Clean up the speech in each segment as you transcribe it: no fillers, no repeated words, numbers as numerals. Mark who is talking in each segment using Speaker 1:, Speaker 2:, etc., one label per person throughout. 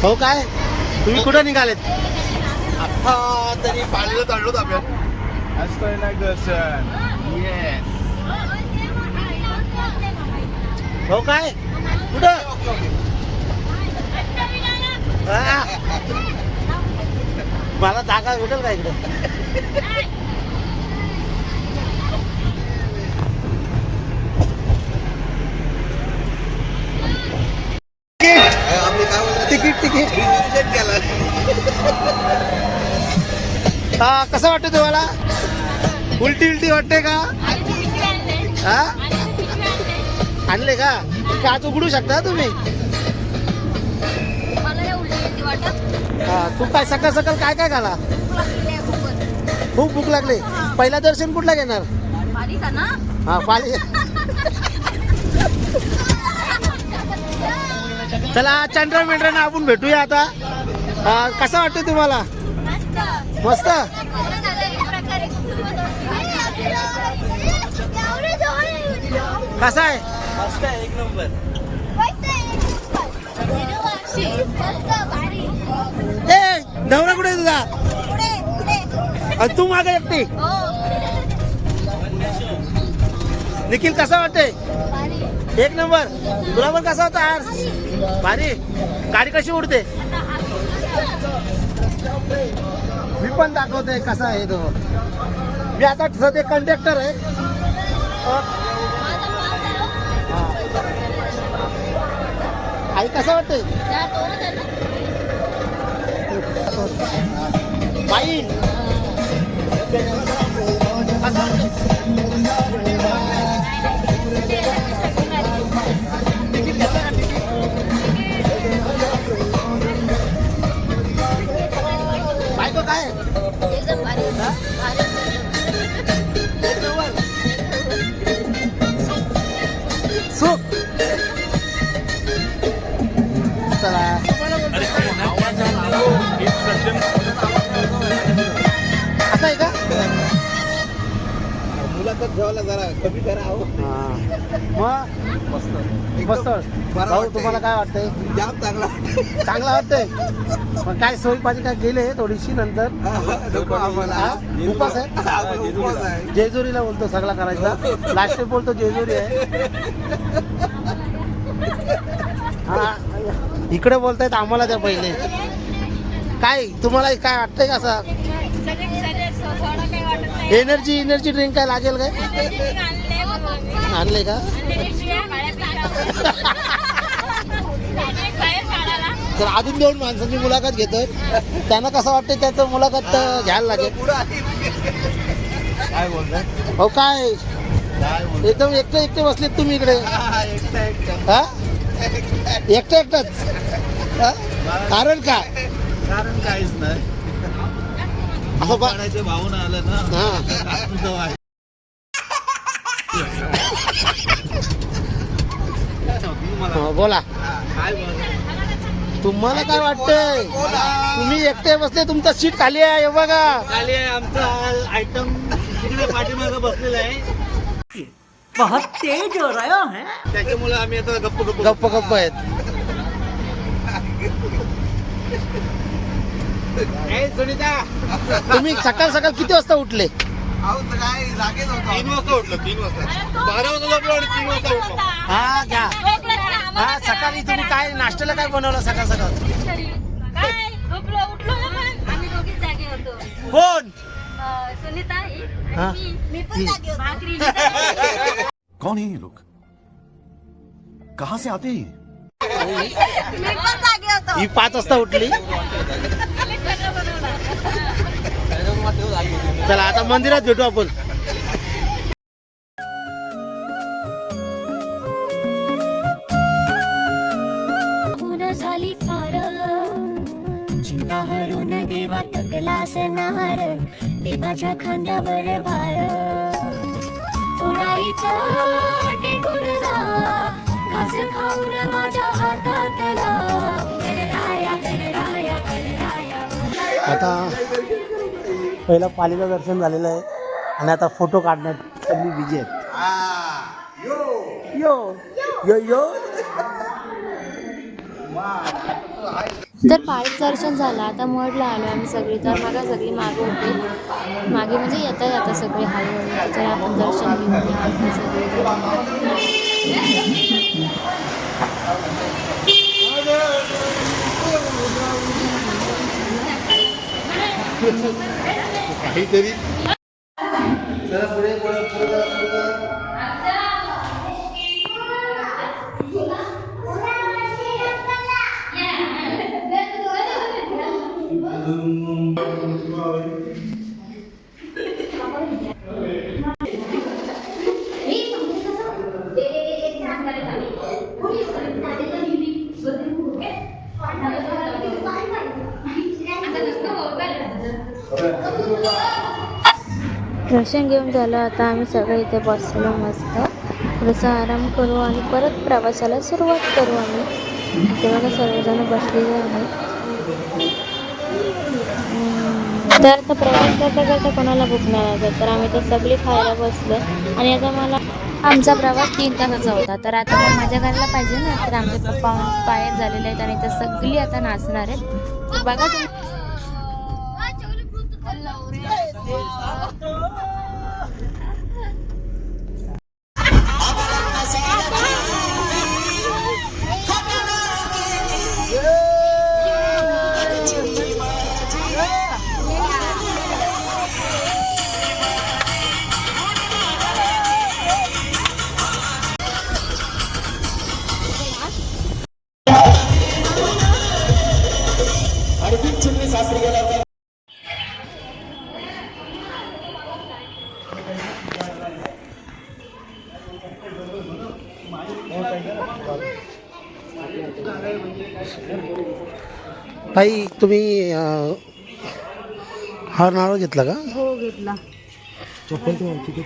Speaker 1: हो काय तुम्ही कुठं निघालेत?
Speaker 2: आता तरी पाळीला चढलो आपण.
Speaker 3: असतोय ना दर्शन.
Speaker 2: येस.
Speaker 1: हो काय कुठं? हा. मला जागा भेटेल का इकडे?
Speaker 2: आपली काय बोलतात?
Speaker 1: तिकीट तिकीट
Speaker 2: रिझर्वेशन केलं.
Speaker 1: हा कसं वाटतं तुम्हाला? उलटी उलटी वाटते का? हा आणले का? आज उघडू शकता तुम्ही? हा तू काय सकाळ सकाळ काय काय खाला? खूप भूक लागली. पहिला दर्शन कुठला घेणार? हा पाली. चला चंद्र मेंढरांना आपण भेटूया आता. कसं वाटतं तुम्हाला? मस्त. कसा आहे?
Speaker 2: मस्त आहे, एक नंबर.
Speaker 1: ए नवरा कुठे आहे तुझा? आणि तू मागे एकटी. निखिल कसा वाटते? एक नंबर. तुला पण कसा होता आज? भारी. गाडी कशी उडते? मी पण दाखवते कसा आहे तो. मी आता सध्या कंडक्टर आहे. आई कसा वाटते? बाई कसं वाटते? तिकीट घेतलं का तिकीट? बायको काय? सुख. चला असं आहे का?
Speaker 2: मुलाखत घ्यायला जरा कमी करा. हो.
Speaker 1: मग मस्त. भाऊ तुम्हाला काय वाटतंय?
Speaker 2: जाम चांगला.
Speaker 1: चांगला वाटतंय. मग काय सोय पाहिजे काय गेले थोडीशी नंतर?
Speaker 2: नको आम्हाला.
Speaker 1: हा? उपास आहे?
Speaker 2: आम्हाला उपवास आहे.
Speaker 1: जेजुरीला बोलतो सगळा करायचा. लास्ट बोलतो जेजुरी आहे. हा इकडे बोलतायत आम्हाला त्या पहिले. काय तुम्हाला काय वाटतंय का असं? एनर्जी ड्रिंक काय लागेल काय? आणले का? तर अजून 2 माणसांची मुलाखत घेतोय. त्यांना कसं वाटतं त्याचं मुलाखत घ्यायला लागेल.
Speaker 2: काय बोलताय?
Speaker 1: हो काय एकदम एकटे बसलेत तुम्ही इकडे? हा एकटाच? कारण काय?
Speaker 2: कारण काहीच नाही.
Speaker 1: असं
Speaker 2: पाण्याचे भावून आलं ना.
Speaker 1: हा बोला.
Speaker 2: काय बोलताय?
Speaker 1: तुम्हाला काय वाटतंय? तुम्ही एकटे बसले, तुमचा सीट खाली आहे हे बघा.
Speaker 2: खाली आहे आमचा आयटम. तिकडे पाठीमागं बसलेला आहे.
Speaker 4: बहुत तेज हो रहा है.
Speaker 2: त्याच्यामुळे आम्ही आता गप्प
Speaker 1: गप्प आहेत.
Speaker 2: सुनीता,
Speaker 1: तुम्ही सकाळ सकाळ किती वाजता उठले?
Speaker 2: काय जागेच होतो. 3 वाजता उठलो. 3 वाजता 12 वाजता झोपलो आणि 3 वाजता उठलो.
Speaker 1: हा घ्या. हा सकाळी तुम्ही काय नाश्त्याला काय बनवलं सकाळ सकाळ? कोण? हा?
Speaker 3: कौन है ये लोग? कहाँ से आते हैं?
Speaker 1: ही 5 वाजता उठली. चला आता मंदिरात भेटू आपण.
Speaker 5: चिंता हरून देवा तकला सनार देवाच्या खांद्यावर भार उडायचं टेकून जा घास खाऊन माझ्या हातातला
Speaker 1: आता पहिला पालीचं दर्शन झालेलं आहे आणि आता फोटो काढण्यात सगळी बिजी आहेत. यो यो यो
Speaker 6: तर पाळीत दर्शन झालं. आता मडला आलो आम्ही सगळी. तर मागा सगळी मागं होते. मागे म्हणजे येता सगळे हळूहळू. तर आपण दर्शन घेऊया सगळे.
Speaker 1: काहीतरी चला पुढे पुढे पुढे
Speaker 6: दर्शन घेऊन झालं. आता आम्ही सगळे इथे बसलो मस्त. थोडासा आराम करू आणि परत प्रवासाला सुरुवात करू आम्ही. तेव्हा सर्वजण बसलेले आहेत. तर आता प्रवास करता करता कोणाला भूक नाही लागत. तर आम्ही तर सगळी खायला बसलो. आणि आता मला आमचा प्रवास 3 तासाचा होता. तर आता मग माझ्या घराला पाहिजे ना. तर आमचे पप्पा बाहेर झालेले आहेत आणि तर सगळी आता नाचणार आहेत. तर बघा तुम्ही.
Speaker 1: ताई तुम्ही हा नारळ घेतला का?
Speaker 6: हो घेतला.
Speaker 1: चप्पल तुम्हाला किती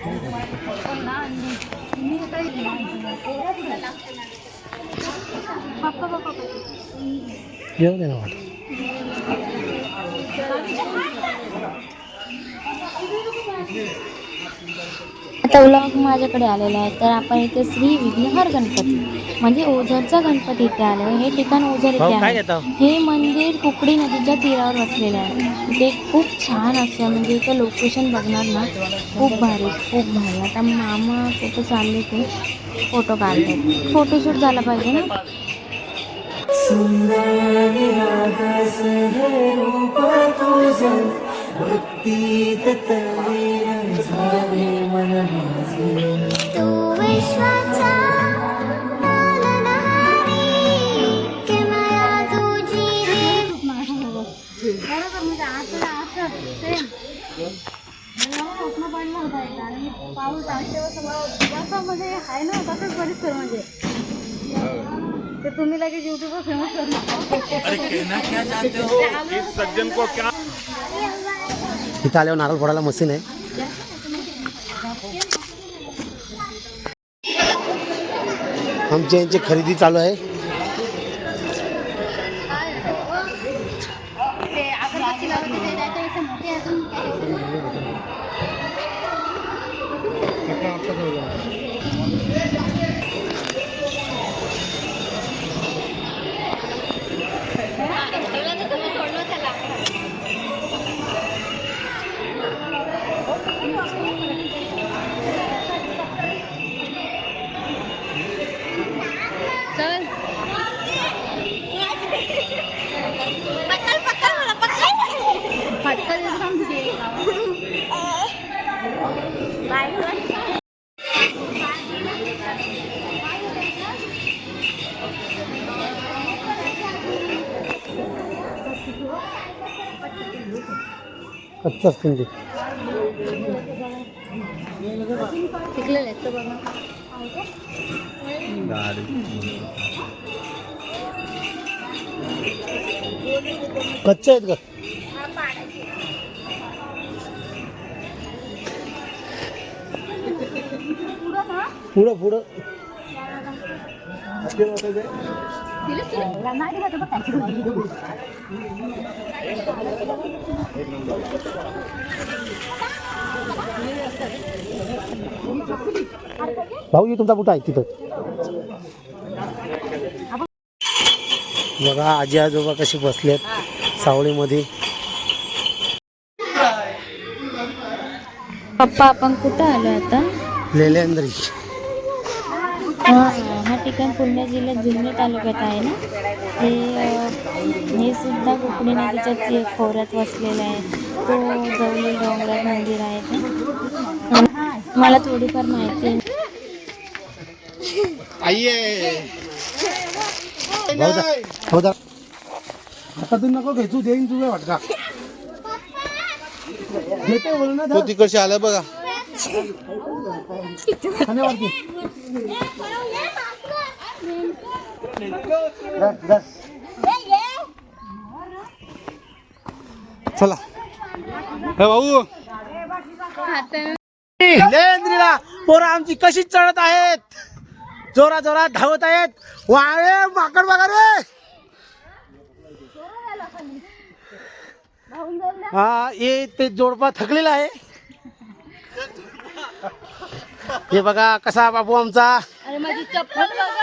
Speaker 1: येऊ दे ना वाट.
Speaker 6: आता व्लॉग माझ्याकडे आलेला आहे. तर आपण इथे श्री विघ्नहर गणपती म्हणजे ओझरचा गणपती इथे आलो. हे ठिकाण ओझर इथे आहे. हे मंदिर कुकडी नदीच्या तीरावर वसलेलं आहे. इथे खूप छान असं म्हणजे इथं लोकेशन बघणार ना खूप भारी खूप भारी. आता मामा कुठं चालले ते फोटो काढतात. फोटोशूट झाला पाहिजे ना.
Speaker 5: तू विश्वाचा पालनहारी, किमया तुझी
Speaker 7: पाऊस म्हणजे आहे ना तसंच परिसर म्हणजे ते तुम्ही लगेच युट्यूबवर फेमस करणार.
Speaker 1: इथं आल्यावर नारळ फोडायला मशीन आहे. आमच्या यांची खरेदी चालू आहे. कच्चं असतं ते. कच्चे आहेत का? पुढं पुढं भाऊजी तुमचा बुटा आहे तिथं. बघा आजी आजोबा कशी बसलेत सावळीमध्ये.
Speaker 6: पप्पा आपण कुठं आलो आता?
Speaker 1: लेलेंद्री.
Speaker 6: हा ठिकाण पुणे जिल्ह्यात जुन्नर तालुक्यात आहे ना. हे सुद्धा कोकणी नदीच्या खोऱ्यात वसलेलं आहे. तो जवळील डोंगरात मंदिर आहे ते. मला थोडीफार माहिती आहे.
Speaker 1: आता तू नको घेतू देईन तुझ्या वाटका घेते बोल ना.
Speaker 2: तो तिकडचे आला बघा. चला भाऊ.
Speaker 1: लेंद्रीला पोरं आमची कशी चढत आहेत, जोरा जोरात धावत आहेत. वाळे माकड बघा रे. हा हे ते जोडपा थकलेला आहे. हे बघा कसा बाबू आमचा.
Speaker 7: अरे माझी चप्पल बघा.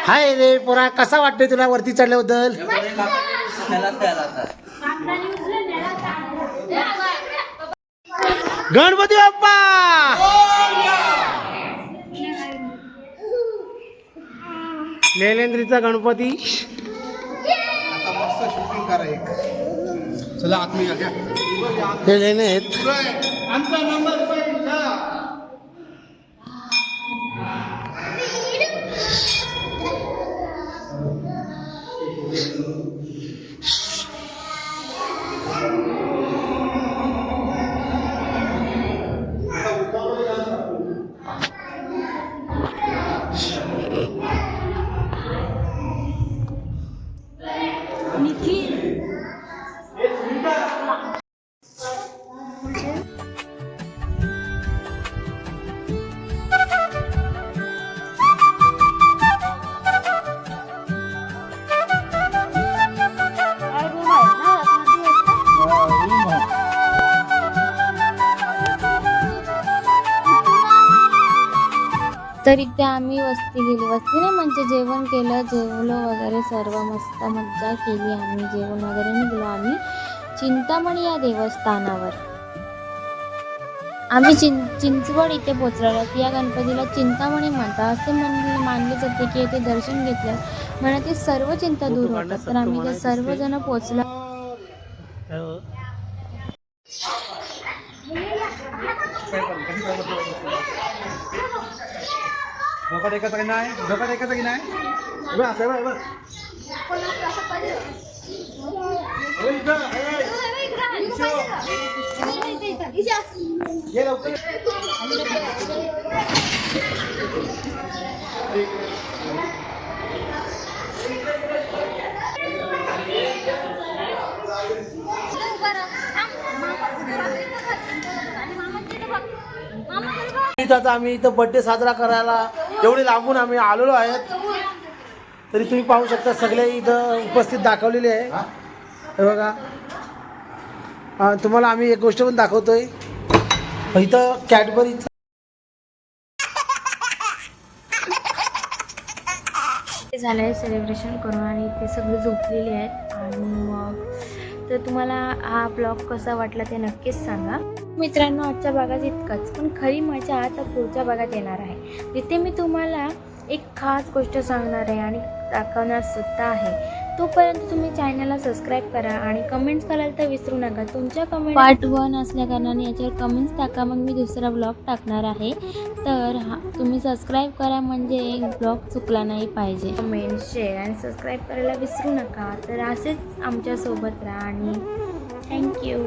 Speaker 1: हाय रे पोरा, कसा वाटतोय तुला वरती चढल्याबद्दल? गणपती बाप्पा. लेलेंद्रीचा गणपती.
Speaker 2: आता मस्त शूटिंग करा एक. चला आत्मीय घ्या.
Speaker 1: हे लेणे आहेत.
Speaker 2: आमचा नंबर
Speaker 6: तर इथे आम्ही वस्ती नाही म्हणजे जेवण केलं, जेवलो वगैरे सर्व मस्त मज्जा केली. आम्ही जेवण वगैरे निघलो आम्ही चिंतामणी या देवस्थानावर. आम्ही चिंचवड इथे पोचलेलो. या गणपतीला चिंतामणी म्हणतात असे मानले जाते की येथे दर्शन घेतलं मनातील सर्व चिंता दूर होतात. तर आम्ही ते सर्वजण पोचलो.
Speaker 2: डोका टेकायचा की नाही? डोका टेकायचा की नाही?
Speaker 1: इथं आम्ही इथं बर्थडे साजरा करायला एवढे लांबून आम्ही आलेलो आहेत. तरी तुम्ही पाहू शकता सगळे इथं उपस्थित दाखवलेले आहे. हे बघा तुम्हाला आम्ही एक गोष्ट पण दाखवतोय. इथं कॅडबरीचं
Speaker 6: झालं आहे सेलिब्रेशन करून आणि ते सगळे झोपलेले आहेत. आणि मग तर तुम्हाला हा ब्लॉग कसा वाटला ते नक्कीच सांगा. मित्रांनो आजच्या भागात इतकंच, पण खरी मजा आता पुढच्या भागात येणार आहे. तिथे मी तुम्हाला एक खास गोष्ट सांगणार आहे आणि दाखवणार सुद्धा आहे. तोपर्यंत तुम्ही चॅनलला सबस्क्राईब करा आणि कमेंट्स करायला तर विसरू नका. तुमच्या कमेंट पार्ट 1 असल्या कारणाने याच्यावर कमेंट्स टाका, मग मी दुसरा ब्लॉग टाकणार आहे. तर तुम्ही सबस्क्राईब करा म्हणजे ब्लॉग चुकला नाही पाहिजे. कमेंट शेअर आणि सबस्क्राईब करायला विसरू नका. तर असेच आमच्यासोबत राहा आणि थँक्यू.